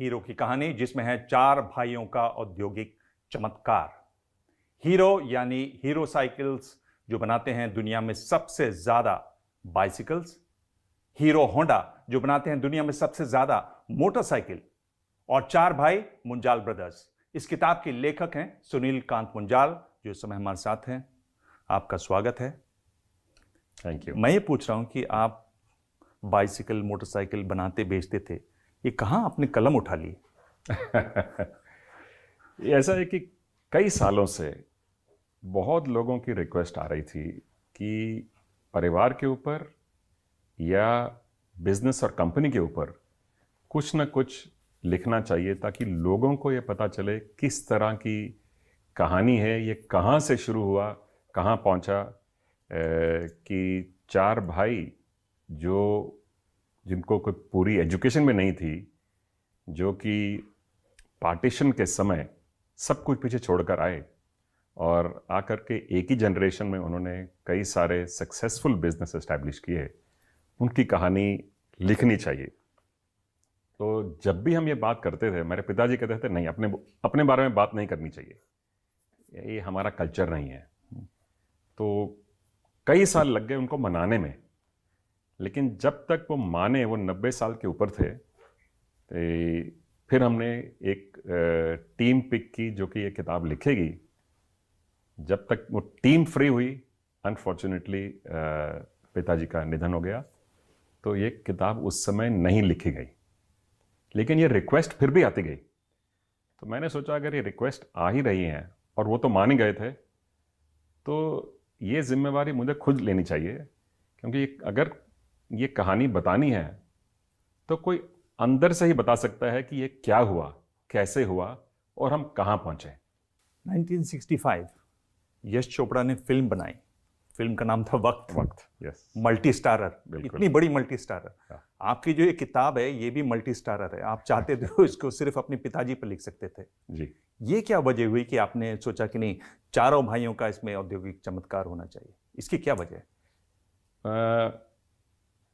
Hero की कहानी, जिसमें है चार भाइयों का औद्योगिक चमत्कार। हीरो यानी हीरो साइकिल्स, जो बनाते हैं दुनिया में सबसे ज्यादा बाइसिकल्स। हीरो होंडा, जो बनाते हैं दुनिया में सबसे ज्यादा मोटरसाइकिल। और चार भाई मुंजाल ब्रदर्स। इस किताब के लेखक हैं सुनील कांत मुंजाल, जो इस समय हमारे साथ हैं। आपका स्वागत है। Thank you. मैं ये पूछ रहा हूं कि आप बाइसिकल मोटरसाइकिल बनाते बेचते थे, ये कहां आपने कलम उठा ली? ये ऐसा है कि कई सालों से बहुत लोगों की रिक्वेस्ट आ रही थी कि परिवार के ऊपर या बिजनेस और कंपनी के ऊपर कुछ ना कुछ लिखना चाहिए, ताकि लोगों को ये पता चले किस तरह की कहानी है, ये कहाँ से शुरू हुआ, कहाँ पहुँचा। कि चार भाई जिनको कोई पूरी एजुकेशन में नहीं थी, जो कि पार्टीशन के समय सब कुछ पीछे छोड़कर आए और आकर के एक ही जनरेशन में उन्होंने कई सारे सक्सेसफुल बिजनेस एस्टैब्लिश किए, उनकी कहानी लिखनी चाहिए। तो जब भी हम ये बात करते थे, मेरे पिताजी कहते थे नहीं, अपने बारे में बात नहीं करनी चाहिए, ये हमारा कल्चर नहीं है। तो कई साल लग गए उनको मनाने में, लेकिन जब तक वो माने, वो 90 साल के ऊपर थे, तो फिर हमने एक टीम पिक की जो कि ये किताब लिखेगी। जब तक वो टीम फ्री हुई, अनफॉर्चुनेटली पिताजी का निधन हो गया, तो ये किताब उस समय नहीं लिखी गई। लेकिन ये रिक्वेस्ट फिर भी आती गई, तो मैंने सोचा अगर ये रिक्वेस्ट आ ही रही हैं और वो तो मान ही गए थे, तो ये जिम्मेवारी मुझे खुद लेनी चाहिए। क्योंकि अगर ये कहानी बतानी है तो कोई अंदर से ही बता सकता है कि ये क्या हुआ, कैसे हुआ और हम कहाँ पहुंचे। 1965 यश चोपड़ा ने फिल्म बनाई। फिल्म का नाम था वक्त। यस। मल्टी स्टारर, बिल्कुल। इतनी बड़ी मल्टी स्टारर। हाँ। आपकी जो ये किताब है ये भी मल्टी स्टारर है। आप चाहते थे इसको सिर्फ अपने पिताजी पर लिख सकते थे जी। ये क्या वजह हुई कि आपने सोचा कि नहीं, चारों भाइयों का इसमें औद्योगिक चमत्कार होना चाहिए? इसकी क्या वजह है?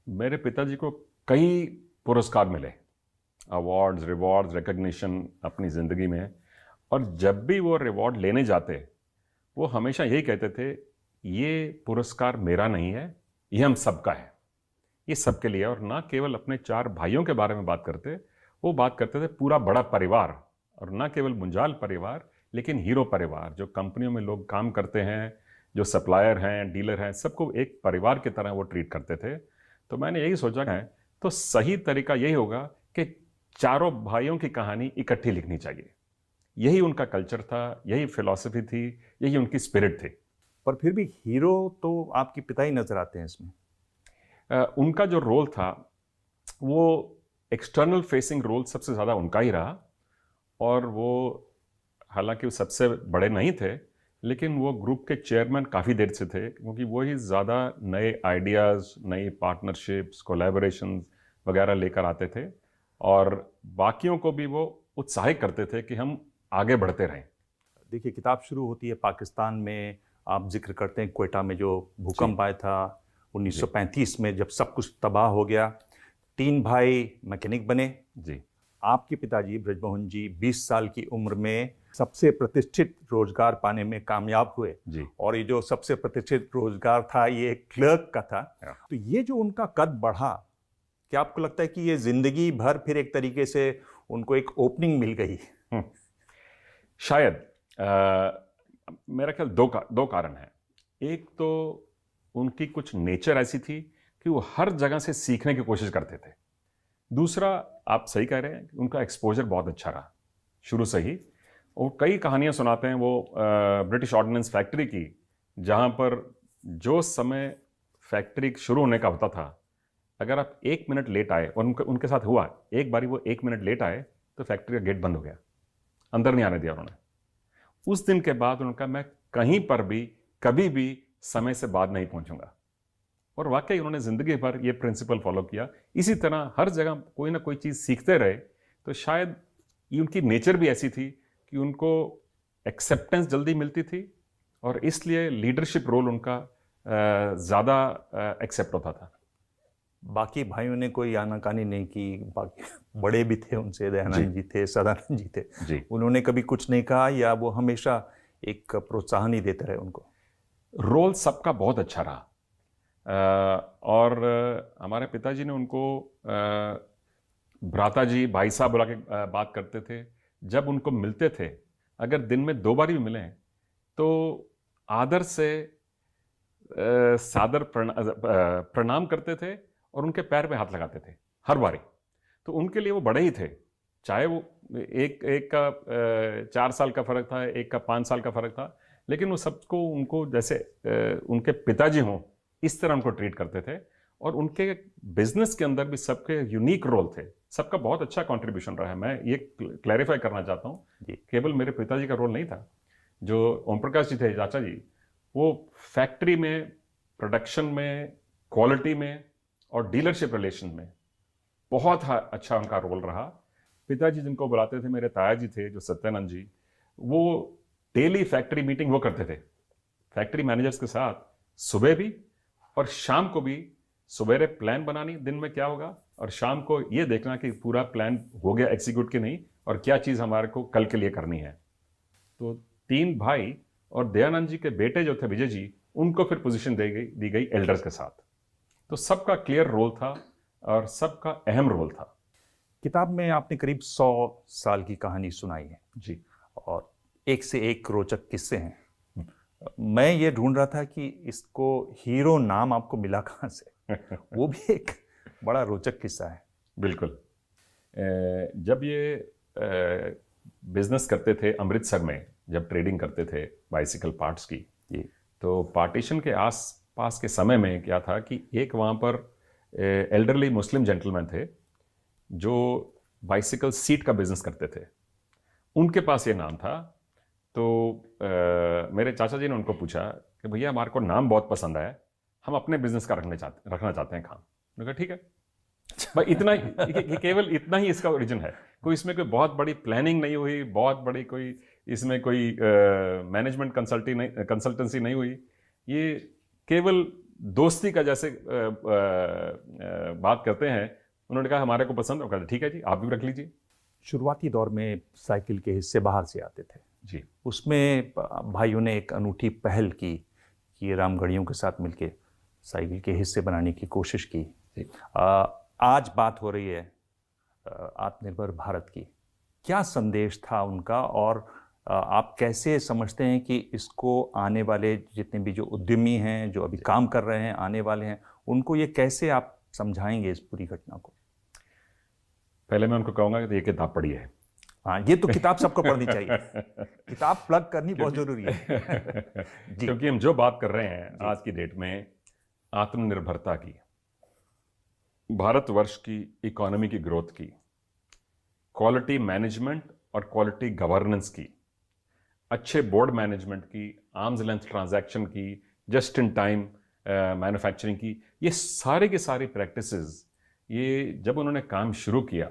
मेरे पिताजी को कई पुरस्कार मिले, अवार्ड्स, रिवॉर्ड्स, रिकग्निशन अपनी ज़िंदगी में। और जब भी वो रिवॉर्ड लेने जाते, वो हमेशा यही कहते थे, ये पुरस्कार मेरा नहीं है, ये हम सबका है, ये सबके लिए। और ना केवल अपने चार भाइयों के बारे में बात करते, वो बात करते थे पूरा बड़ा परिवार। और ना केवल मुंजाल परिवार, लेकिन हीरो परिवार, जो कंपनियों में लोग काम करते हैं, जो सप्लायर हैं, डीलर हैं, सबको एक परिवार की तरह वो ट्रीट करते थे। तो मैंने यही सोचा है, तो सही तरीका यही होगा कि चारों भाइयों की कहानी इकट्ठी लिखनी चाहिए। यही उनका कल्चर था, यही फिलॉसफी थी, यही उनकी स्पिरिट थी। पर फिर भी हीरो तो आपके पिता ही नजर आते हैं इसमें। उनका जो रोल था वो एक्सटर्नल फेसिंग रोल सबसे ज़्यादा उनका ही रहा। और वो हालांकि वो सबसे बड़े नहीं थे, लेकिन वो ग्रुप के चेयरमैन काफ़ी देर से थे, क्योंकि वो ही ज़्यादा नए आइडियाज़, नई पार्टनरशिप्स, कोलैबोरेशंस वगैरह लेकर आते थे। और बाकियों को भी वो उत्साहित करते थे कि हम आगे बढ़ते रहें। देखिए, किताब शुरू होती है पाकिस्तान में। आप जिक्र करते हैं क्वेटा में जो भूकंप आया था 1935 में, जब सब कुछ तबाह हो गया। तीन भाई मैकेनिक बने। जी। आपके पिताजी ब्रजमोहन जी 20 साल की उम्र में सबसे प्रतिष्ठित रोजगार पाने में कामयाब हुए। जी। और ये जो सबसे प्रतिष्ठित रोजगार था, ये क्लर्क का था। तो ये जो उनका कद बढ़ा, क्या आपको लगता है कि ये जिंदगी भर फिर एक तरीके से उनको एक ओपनिंग मिल गई? शायद। मेरा ख्याल दो कारण है। एक तो उनकी कुछ नेचर ऐसी थी कि वो हर जगह से सीखने की कोशिश करते थे। दूसरा, आप सही कह रहे हैं, उनका एक्सपोजर बहुत अच्छा रहा शुरू से ही। और कई कहानियां सुनाते हैं वो ब्रिटिश ऑर्डिनेंस फैक्ट्री की, जहां पर जो समय फैक्ट्री शुरू होने का होता था, अगर आप 1 मिनट लेट आए, और उनके साथ हुआ, एक बारी वो 1 मिनट लेट आए तो फैक्ट्री का गेट बंद हो गया, अंदर नहीं आने दिया उन्होंने। उस दिन के बाद उन्होंने कहा, मैं कहीं पर भी कभी भी समय से बाद नहीं पहुंचूंगा। और वाकई उन्होंने ज़िंदगी भर ये प्रिंसिपल फॉलो किया। इसी तरह हर जगह कोई ना कोई चीज़ सीखते रहे। तो शायद ये उनकी नेचर भी ऐसी थी कि उनको एक्सेप्टेंस जल्दी मिलती थी, और इसलिए लीडरशिप रोल उनका ज़्यादा एक्सेप्ट होता था। बाकी भाइयों ने कोई आनाकानी नहीं की, बाकी बड़े भी थे उनसे, दयानंद जी थे, सदानंद जी थे, जी। उन्होंने कभी कुछ नहीं कहा या वो हमेशा एक प्रोत्साहन ही देते रहे उनको? रोल सबका बहुत अच्छा रहा। और हमारे पिताजी ने उनको भ्राता जी, भाई साहब बुला के बात करते थे। जब उनको मिलते थे, अगर दिन में 2 बार भी मिलें, तो आदर से सादर प्रणाम करते थे और उनके पैर में हाथ लगाते थे हर बारी। तो उनके लिए वो बड़े ही थे, चाहे वो एक का 4 साल का फर्क था, एक का 5 साल का फर्क था, लेकिन वो सबको उनको जैसे उनके पिताजी हों इस तरह उनको ट्रीट करते थे। और उनके बिजनेस के अंदर भी सबके यूनिक रोल थे, सबका बहुत अच्छा कंट्रीब्यूशन रहा है। मैं ये क्लैरिफाई करना चाहता हूँ, केवल मेरे पिताजी का रोल नहीं था। जो ओम प्रकाश जी थे, चाचा जी, वो फैक्ट्री में, प्रोडक्शन में, क्वालिटी में और डीलरशिप रिलेशन में बहुत अच्छा उनका रोल रहा। पिताजी जिनको बुलाते थे, मेरे ताया जी थे जो सत्यानंद जी, वो डेली फैक्ट्री मीटिंग वो करते थे फैक्ट्री मैनेजर्स के साथ, सुबह भी और शाम को भी। सवेरे प्लान बनानी दिन में क्या होगा, और शाम को ये देखना कि पूरा प्लान हो गया एग्जीक्यूट कि नहीं, और क्या चीज़ हमारे को कल के लिए करनी है। तो 3 भाई और दयानंद जी के बेटे जो थे विजय जी, उनको फिर पोजीशन दी गई एल्डर्स के साथ। तो सबका क्लियर रोल था और सबका अहम रोल था। किताब में आपने करीब 100 साल की कहानी सुनाई है जी। और एक से एक रोचक किस्से हैं। मैं ये ढूंढ रहा था कि इसको हीरो नाम आपको मिला कहाँ से? वो भी एक बड़ा रोचक किस्सा है। बिल्कुल। जब ये बिजनेस करते थे अमृतसर में, जब ट्रेडिंग करते थे बाइसिकल पार्ट्स की, तो पार्टीशन के आस पास के समय में क्या था कि एक वहाँ पर एल्डरली मुस्लिम जेंटलमैन थे जो बाइसिकल सीट का बिजनेस करते थे। उनके पास ये नाम था। तो मेरे चाचा जी ने उनको पूछा कि भैया हमारे को नाम बहुत पसंद आया, हम अपने बिजनेस का रखना चाहते हैं काम। उन्होंने कहा ठीक है भाई, इतना केवल इतना ही इसका ओरिजिन है। कोई इसमें कोई बहुत बड़ी प्लानिंग नहीं हुई, बहुत बड़ी कोई इसमें कोई मैनेजमेंट कंसल्टेंसी नहीं हुई। ये केवल दोस्ती का जैसे बात करते हैं। उन्होंने कहा हमारे को पसंद है, कहा ठीक है जी, आप भी रख लीजिए। शुरुआती दौर में साइकिल के हिस्से बाहर से आते थे जी। उसमें भाइयों ने एक अनूठी पहल की कि रामगढ़ियों के साथ मिलकर साइकिल के हिस्से बनाने की कोशिश की। आज बात हो रही है आत्मनिर्भर भारत की। क्या संदेश था उनका, और आप कैसे समझते हैं कि इसको आने वाले जितने भी जो उद्यमी हैं, जो अभी काम कर रहे हैं, आने वाले हैं, उनको ये कैसे आप समझाएंगे इस पूरी घटना को? पहले मैं उनको कहूँगा कि ये किताब पढ़ी है। हाँ, ये तो किताब सबको पढ़नी चाहिए। किताब प्लग करनी बहुत जरूरी है। क्योंकि हम जो बात कर रहे हैं आज की डेट में आत्मनिर्भरता की, भारतवर्ष की इकोनॉमी की ग्रोथ की, क्वालिटी मैनेजमेंट और क्वालिटी गवर्नेंस की, अच्छे बोर्ड मैनेजमेंट की, आर्म्स लेंथ ट्रांजैक्शन की, जस्ट इन टाइम मैन्युफैक्चरिंग की, ये सारे के सारी प्रैक्टिसेस, ये जब उन्होंने काम शुरू किया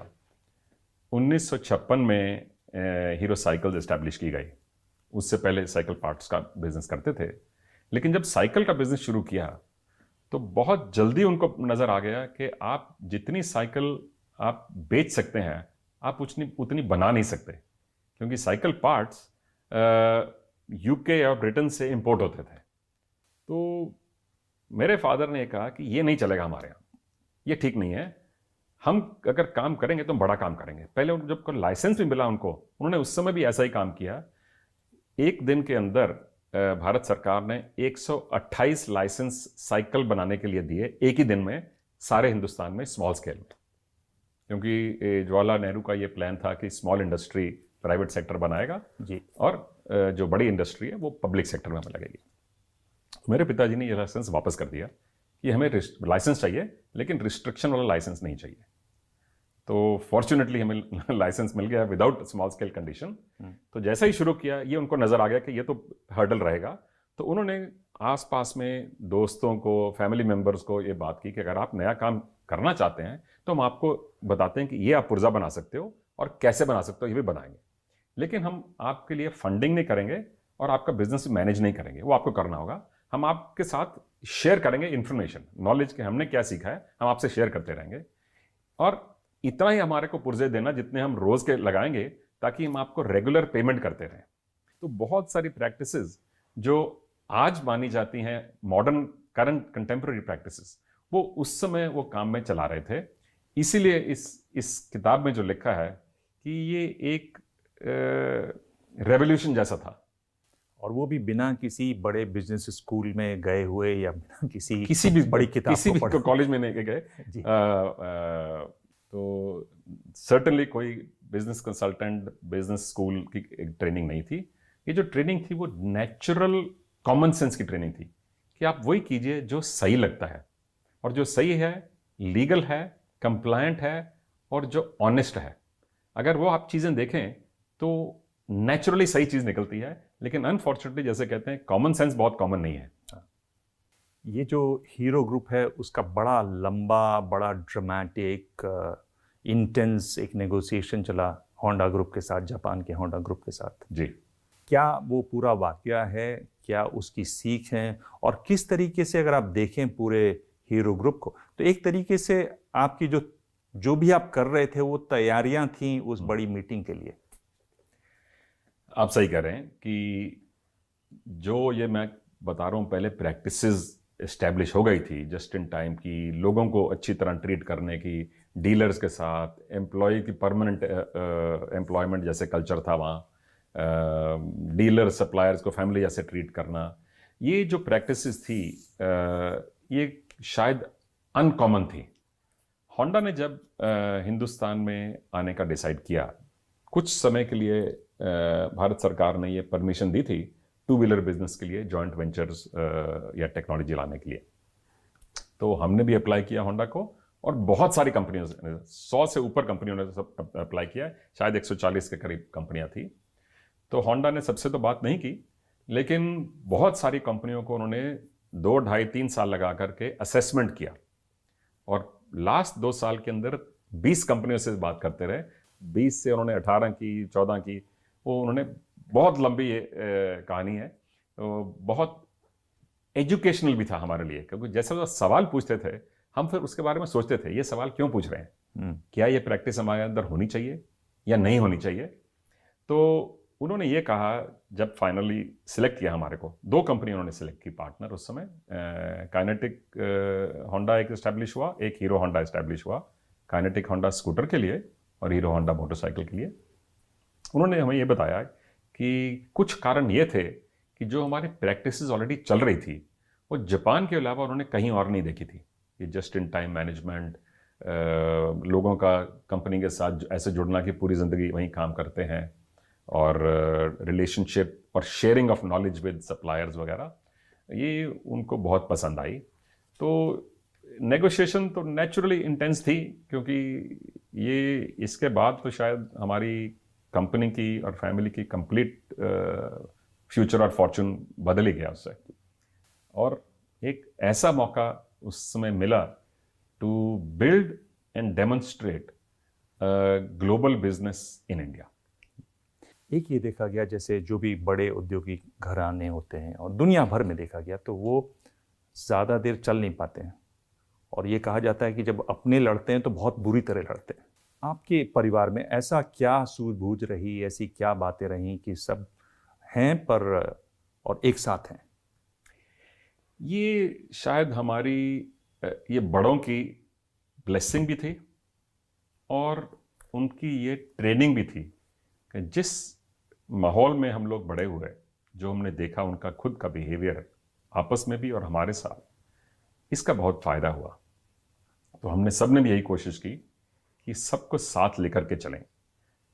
1956 में हीरो साइकिल्स एस्टैब्लिश की गई। उससे पहले साइकिल पार्ट्स का बिजनेस करते थे, लेकिन जब साइकिल का बिजनेस शुरू किया तो बहुत जल्दी उनको नज़र आ गया कि आप जितनी साइकिल आप बेच सकते हैं, आप उतनी बना नहीं सकते, क्योंकि साइकिल पार्ट्स यूके और ब्रिटेन से इंपोर्ट होते थे। तो मेरे फादर ने कहा कि ये नहीं चलेगा हमारे यहाँ, ये ठीक नहीं है, हम अगर काम करेंगे तो बड़ा काम करेंगे। पहले जब लाइसेंस भी मिला उनको, उन्होंने उस समय भी ऐसा ही काम किया। एक दिन के अंदर भारत सरकार ने 128 लाइसेंस साइकिल बनाने के लिए दिए, एक ही दिन में, सारे हिंदुस्तान में, स्मॉल स्केल में। क्योंकि जवाहरलाल नेहरू का ये प्लान था कि स्मॉल इंडस्ट्री प्राइवेट सेक्टर बनाएगा जी, और जो बड़ी इंडस्ट्री है वो पब्लिक सेक्टर में लगेगी। मेरे पिताजी ने ये लाइसेंस वापस कर दिया कि हमें लाइसेंस चाहिए, लेकिन रिस्ट्रिक्शन वाला लाइसेंस नहीं चाहिए। तो फॉर्चुनेटली हमें लाइसेंस मिल गया विदाउट स्मॉल स्केल कंडीशन। तो जैसा ही शुरू किया, ये उनको नज़र आ गया कि ये तो हर्डल रहेगा। तो उन्होंने आसपास में दोस्तों को, फैमिली मेम्बर्स को ये बात की कि अगर आप नया काम करना चाहते हैं तो हम आपको बताते हैं कि ये आप पुर्जा बना सकते हो और कैसे बना सकते हो, ये भी बनाएंगे, लेकिन हम आपके लिए फंडिंग नहीं करेंगे और आपका बिजनेस मैनेज नहीं करेंगे, वो आपको करना होगा। हम आपके साथ शेयर करेंगे इन्फॉर्मेशन, नॉलेज के हमने क्या सीखा है हम आपसे शेयर करते रहेंगे, और इतना ही हमारे को पुर्जे देना जितने हम रोज के लगाएंगे, ताकि हम आपको रेगुलर पेमेंट करते रहें। तो बहुत सारी प्रैक्टिसेस जो आज मानी जाती हैं मॉडर्न करंट कंटेम्प्रेरी प्रैक्टिसेस, वो उस समय वो काम में चला रहे थे। इसीलिए इस किताब में जो लिखा है कि ये एक रेवोल्यूशन जैसा था, और वो भी बिना किसी बड़े बिजनेस स्कूल में गए हुए या बिना किसी भी बड़ी किताब किसी भी पढ़े। कॉलेज में नहीं गए। जी। तो सर्टनली कोई बिजनेस कंसल्टेंट, बिजनेस स्कूल की एक ट्रेनिंग नहीं थी। ये जो ट्रेनिंग थी वो नेचुरल कॉमन सेंस की ट्रेनिंग थी कि आप वही कीजिए जो सही लगता है, और जो सही है, लीगल है, कंप्लायंट है, और जो ऑनेस्ट है। अगर वो आप चीजें देखें तो नेचुरली सही चीज निकलती है। लेकिन अनफॉर्चुनेटली जैसे कहते हैं कॉमन सेंस बहुत कॉमन नहीं है। ये जो हीरो ग्रुप है उसका बड़ा लंबा, बड़ा ड्रामेटिक, इंटेंस एक नेगोशिएशन चला होंडा ग्रुप के साथ, जापान के होंडा ग्रुप के साथ। जी। क्या वो पूरा वाकया है, क्या उसकी सीख है, और किस तरीके से अगर आप देखें पूरे हीरो ग्रुप को, तो एक तरीके से आपकी जो भी आप कर रहे थे वो तैयारियां थी उस बड़ी मीटिंग के लिए। आप सही कह रहे हैं कि जो ये मैं बता रहा हूं पहले प्रैक्टिसेस एस्टैब्लिश हो गई थी जस्ट इन टाइम की, लोगों को अच्छी तरह ट्रीट करने की, डीलर्स के साथ एम्प्लॉय की परमानेंट एम्प्लॉयमेंट जैसे कल्चर था वहाँ, डीलर सप्लायर्स को फैमिली जैसे ट्रीट करना, ये जो प्रैक्टिसेस थी ये शायद अनकॉमन थी। होंडा ने जब हिंदुस्तान में आने का डिसाइड किया, कुछ समय के लिए भारत सरकार ने ये परमिशन दी थी टू व्हीलर बिजनेस के लिए, जॉइंट वेंचर्स या टेक्नोलॉजी लाने के लिए। तो हमने भी अप्लाई किया होंडा को, और बहुत सारी कंपनियों ने, 100 से ऊपर कंपनियों ने सब अप्लाई किया, शायद 140 के करीब कंपनियां थी। तो होंडा ने सबसे तो बात नहीं की, लेकिन बहुत सारी कंपनियों को उन्होंने 2, 2.5, 3 साल लगा करके असेसमेंट किया, और लास्ट 2 साल के अंदर 20 कंपनियों से बात करते रहे। 20 से उन्होंने 18 की, 14 की, वो उन्होंने, बहुत लंबी कहानी है। तो बहुत एजुकेशनल भी था हमारे लिए, क्योंकि जैसे वो सवाल पूछते थे हम फिर उसके बारे में सोचते थे ये सवाल क्यों पूछ रहे हैं, क्या ये प्रैक्टिस हमारे अंदर होनी चाहिए या नहीं होनी चाहिए। तो उन्होंने ये कहा, जब फाइनली सिलेक्ट किया हमारे को, 2 कंपनी उन्होंने सिलेक्ट की पार्टनर उस समय, काइनेटिक होंडा एक इस्टेब्लिश हुआ, एक हीरो होंडा इस्टेब्लिश हुआ, काइनेटिक होंडा स्कूटर के लिए और हीरो होंडा मोटरसाइकिल के लिए। उन्होंने हमें ये बताया कि कुछ कारण ये थे कि जो हमारी प्रैक्टिसेस ऑलरेडी चल रही थी वो जापान के अलावा उन्होंने कहीं और नहीं देखी थी। ये जस्ट इन टाइम मैनेजमेंट, लोगों का कंपनी के साथ ऐसे जुड़ना कि पूरी ज़िंदगी वहीं काम करते हैं, और रिलेशनशिप और sharing of knowledge with suppliers वगैरह, ये उनको बहुत पसंद आई। तो नेगोशिएशन तो नेचुरली इंटेंस थी, क्योंकि ये इसके बाद तो शायद हमारी कंपनी की और फैमिली की कंप्लीट फ्यूचर और फॉर्चून बदल ही गया उससे। और एक ऐसा मौका उस समय मिला to build and demonstrate global business in India. एक ये देखा गया जैसे जो भी बड़े औद्योगिक घराने होते हैं और दुनिया भर में देखा गया, तो वो ज़्यादा देर चल नहीं पाते हैं, और ये कहा जाता है कि जब अपने लड़ते हैं तो बहुत बुरी तरह लड़ते हैं। आपके परिवार में ऐसा क्या सूझबूझ रही, ऐसी क्या बातें रहीं कि सब हैं पर और एक साथ हैं? ये शायद हमारी ये बड़ों की ब्लेसिंग भी थी, और उनकी ये ट्रेनिंग भी थी कि जिस माहौल में हम लोग बड़े हुए, जो हमने देखा उनका खुद का बिहेवियर आपस में भी और हमारे साथ, इसका बहुत फायदा हुआ। तो हमने सब ने भी यही कोशिश की कि सबको साथ लेकर के चलें।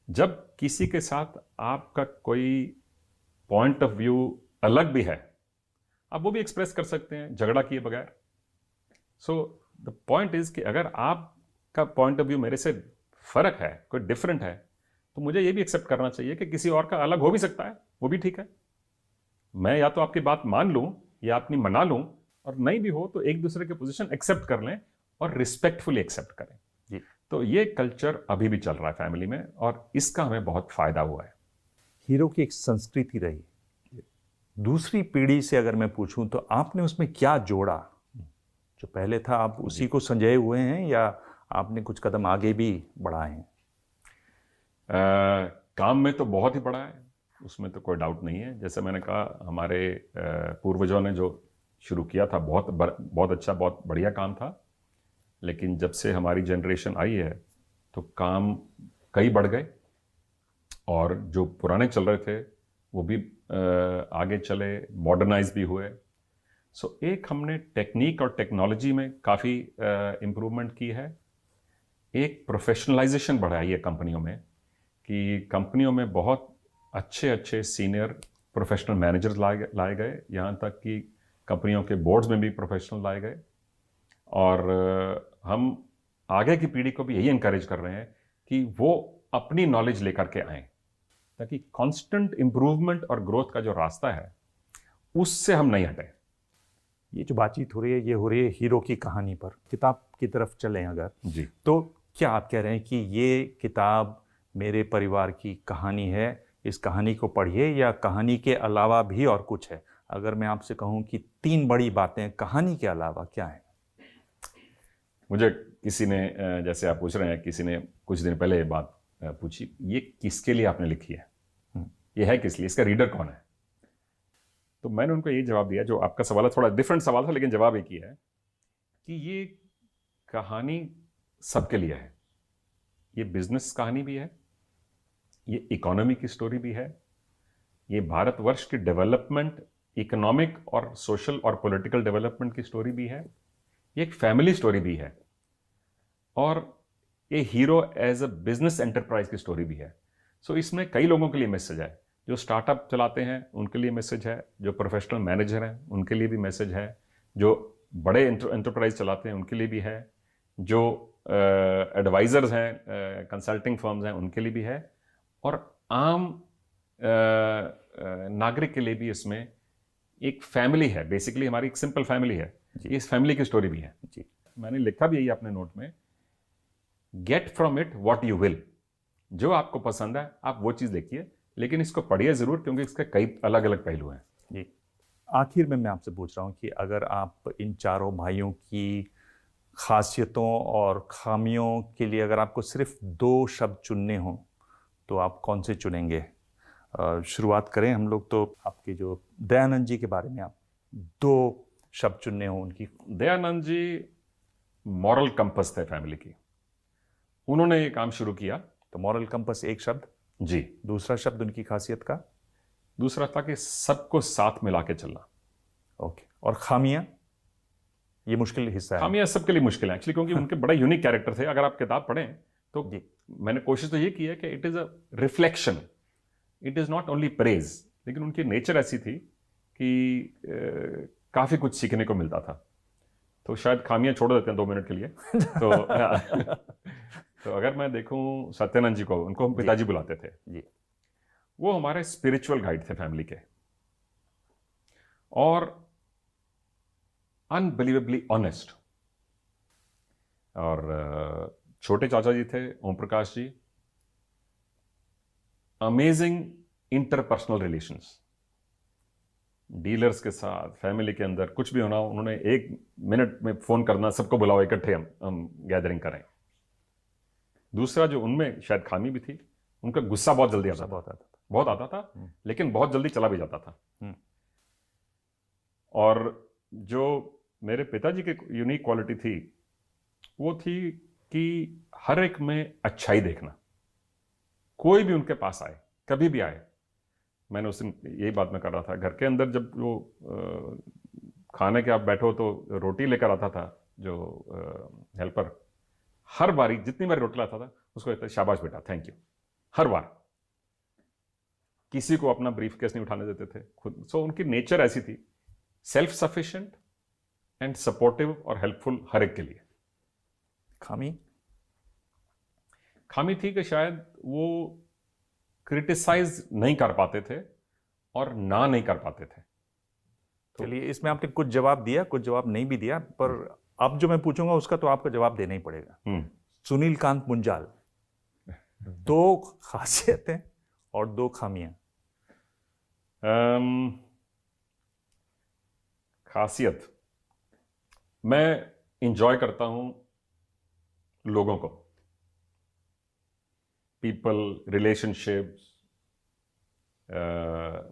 जब किसी के साथ आपका कोई पॉइंट ऑफ व्यू अलग भी है, आप वो भी एक्सप्रेस कर सकते हैं झगड़ा किए बगैर। सो द पॉइंट इज कि अगर आपका पॉइंट ऑफ व्यू मेरे से फर्क है, कोई डिफरेंट है, तो मुझे ये भी एक्सेप्ट करना चाहिए कि किसी और का अलग हो भी सकता है, वो भी ठीक है। मैं या तो आपकी बात मान लूं या अपनी मना लूं, और नहीं भी हो तो एक दूसरे की पोजीशन एक्सेप्ट कर लें और रिस्पेक्टफुली एक्सेप्ट करें जी। तो ये कल्चर अभी भी चल रहा है फैमिली में, और इसका हमें बहुत फायदा हुआ है। हीरो की एक संस्कृति रही, दूसरी पीढ़ी से अगर मैं पूछूं तो आपने उसमें क्या जोड़ा? जो पहले था आप उसी को संजोए हुए हैं या आपने कुछ कदम आगे भी बढ़ाए हैं? काम में तो बहुत ही बड़ा है, उसमें तो कोई डाउट नहीं है। जैसे मैंने कहा, हमारे पूर्वजों ने जो शुरू किया था बहुत अच्छा, बहुत बढ़िया काम था। लेकिन जब से हमारी जनरेशन आई है तो काम कई बढ़ गए, और जो पुराने चल रहे थे वो भी आगे चले, मॉडर्नाइज भी हुए। सो एक हमने टेक्निक और टेक्नोलॉजी में काफ़ी इम्प्रूवमेंट की है। एक प्रोफेशनलाइजेशन बढ़ाई है कंपनियों में, कि कंपनियों में बहुत अच्छे अच्छे सीनियर प्रोफेशनल मैनेजर्स लाए गए, यहाँ तक कि कंपनियों के बोर्ड्स में भी प्रोफेशनल लाए गए। और हम आगे की पीढ़ी को भी यही इनकरेज कर रहे हैं कि वो अपनी नॉलेज लेकर के आएं, ताकि कांस्टेंट इंप्रूवमेंट और ग्रोथ का जो रास्ता है उससे हम नहीं हटें। ये जो बातचीत हो रही है ये हो रही है हीरो की कहानी पर। किताब की तरफ चलें अगर, जी, तो क्या आप कह रहे हैं कि ये किताब मेरे परिवार की कहानी है, इस कहानी को पढ़िए, या कहानी के अलावा भी और कुछ है? अगर मैं आपसे कहूं कि 3 बड़ी बातें कहानी के अलावा क्या है? मुझे किसी ने जैसे आप पूछ रहे हैं, किसी ने कुछ दिन पहले ये बात पूछी, ये किसके लिए आपने लिखी है, ये है किस लिए, इसका रीडर कौन है? तो मैंने उनको यही जवाब दिया, जो आपका सवाल है थोड़ा डिफरेंट सवाल था, लेकिन जवाब एक ही है कि ये कहानी सबके लिए है। ये बिजनेस कहानी भी है, ये इकोनॉमी की स्टोरी भी है, ये भारतवर्ष की डेवलपमेंट, इकोनॉमिक और सोशल और पॉलिटिकल डेवलपमेंट की स्टोरी भी है, ये एक फैमिली स्टोरी भी है, और ये hero as a business enterprise की स्टोरी भी है। सो इसमें कई लोगों के लिए मैसेज है। जो स्टार्टअप चलाते हैं उनके लिए मैसेज है, जो प्रोफेशनल मैनेजर हैं उनके लिए भी मैसेज है, जो बड़े एंटरप्राइज चलाते हैं उनके लिए भी है, जो एडवाइजर्स हैं, कंसल्टिंग फर्म्स हैं, उनके लिए भी है, और आम नागरिक के लिए भी इसमें एक फैमिली है। बेसिकली हमारी एक सिंपल फैमिली है, इस फैमिली की स्टोरी भी है। जी, मैंने लिखा भी यही अपने नोट में, get from it what you will. जो आपको पसंद है आप वो चीज़ देखिए, लेकिन इसको पढ़िए ज़रूर, क्योंकि इसके कई अलग अलग पहलू हैं। जी। आखिर में मैं आपसे पूछ रहा हूँ कि अगर आप इन चारों भाइयों की खासियतों और खामियों के लिए अगर आपको सिर्फ 2 शब्द चुनने हों तो आप कौन से चुनेंगे? शुरुआत करें हम लोग तो आपके जो दयानंद जी के बारे में आप 2 शब्द चुनने हों उनकी। दयानंद जी मॉरल कंपस थे फैमिली की। उन्होंने ये काम शुरू किया। तो मॉरल कंपस एक शब्द। जी। दूसरा शब्द उनकी खासियत का? दूसरा था कि सबको साथ मिला के चलना। ओके। और खामियां? ये मुश्किल हिस्सा है। खामियां सबके लिए मुश्किल है एक्चुअली, क्योंकि उनके बड़े यूनिक कैरेक्टर थे। अगर आप किताब पढ़ें तो मैंने कोशिश तो ये की है कि it is a reflection, it is not only praise. लेकिन उनकी नेचर ऐसी थी कि काफी कुछ सीखने को मिलता था। तो शायद खामियां छोड़ देते हैं 2 मिनट के लिए। तो अगर मैं देखूं सत्यानंद जी को, उनको हम पिताजी बुलाते थे जी। वो हमारे स्पिरिचुअल गाइड थे फैमिली के, और अनबिलीवेबली ऑनेस्ट। और छोटे चाचा जी थे Om Prakash ji, amazing interpersonal relations. Dealers के साथ, फैमिली के अंदर कुछ भी होना, उन्होंने 1 मिनट में फोन करना, सबको बुलाओ इकट्ठे, हम गैदरिंग करें। दूसरा जो उनमें शायद खामी भी थी, उनका गुस्सा बहुत जल्दी आता था, बहुत आता था, लेकिन बहुत जल्दी चला भी जाता था। और जो मेरे पिताजी की यूनिक क्वालिटी थी वो थी कि हर एक में अच्छाई देखना। कोई भी उनके पास आए, कभी भी आए, मैंने उस दिन यही बात मैं कर रहा था, घर के अंदर जब वो खाने के आप बैठो तो रोटी लेकर आता था जो हेल्पर, हर बारी जितनी बार रोटी लाता था उसको कहता शाबाश बेटा, थैंक यू, हर बार। किसी को अपना ब्रीफ केस नहीं उठाने देते थे खुद। सो उनकी नेचर ऐसी थी, सेल्फ सफिशिएंट एंड सपोर्टिव और हेल्पफुल हर एक के लिए। खामी थी कि शायद वो क्रिटिसाइज नहीं कर पाते थे और ना नहीं कर पाते थे। चलिए, इसमें आपने कुछ जवाब दिया, कुछ जवाब नहीं भी दिया, पर अब जो मैं पूछूंगा उसका तो आपको जवाब देना ही पड़ेगा। सुनील कांत मुंजाल, 2 खासियतें और 2 खामियां। खासियत, मैं इंजॉय करता हूं लोगों को, people, relationships,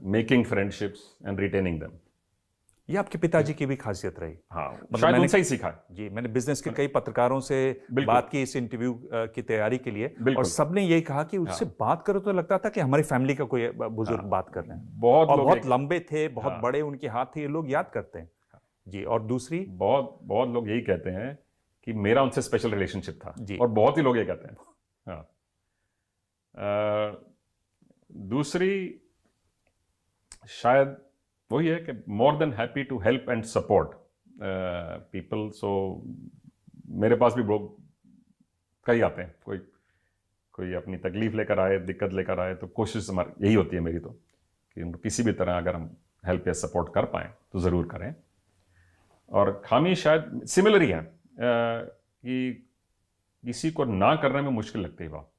making friendships and retaining them. ये आपके पिताजी की भी खासियत रही। हाँ, मतलब शायद मैंने उनसे ही सीखा है। जी, मैंने बिजनेस के कई पत्रकारों से बिल्कुल। बात की इस इंटरव्यू की तैयारी के लिए, और बिल्कुल। सबने यही कहा कि उससे बात करो तो लगता था कि हमारी फैमिली का कोई बुजुर्ग बात कर रहे हैं। बहुत और लोग बहुत एक- लंबे थे, बहुत हाँ। बड़े उनके हाथ थे, ये लोग याद करते हैं। जी, और दूसरी, बहुत बहुत लोग यही कहते हैं कि मेरा उनसे स्पेशल रिलेशनशिप था, जी। और बहुत ही लोग ये कहते हैं। हाँ। दूसरी शायद वही है कि more than happy to help and support people. So मेरे पास भी लोग कई आते हैं, कोई कोई अपनी तकलीफ लेकर आए, दिक्कत लेकर आए, तो कोशिश हमारी यही होती है मेरी तो, कि उनको किसी भी तरह अगर हम हेल्प या सपोर्ट कर पाएँ तो ज़रूर करें। और खामी शायद सिमिलर ही है, कि किसी को ना करने में मुश्किल लगती है बात।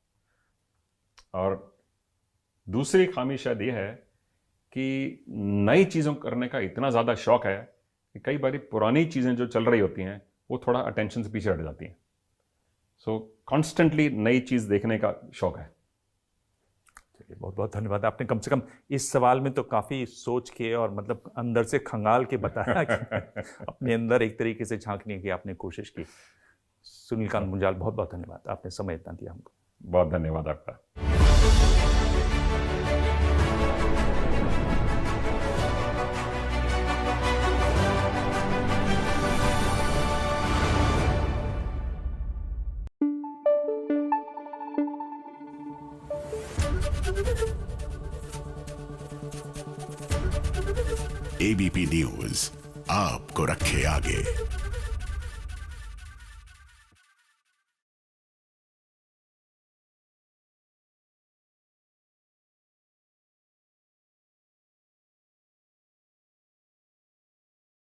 और दूसरी खामी शायद ये है कि नई चीज़ों करने का इतना ज़्यादा शौक है कि कई बार पुरानी चीज़ें जो चल रही होती हैं वो थोड़ा अटेंशन से पीछे हट जाती हैं। सो कॉन्स्टेंटली नई चीज़ देखने का शौक है। चलिए, बहुत बहुत धन्यवाद। आपने कम से कम इस सवाल में तो काफ़ी सोच के और मतलब अंदर से खंगाल के बताया कि अपने अंदर एक तरीके से झांकने की आपने कोशिश की। सुनील कांत मुंजाल, बहुत बहुत धन्यवाद, आपने समय इतना दिया हमको। बहुत धन्यवाद आपका। एबीपी न्यूज आपको रखे आगे।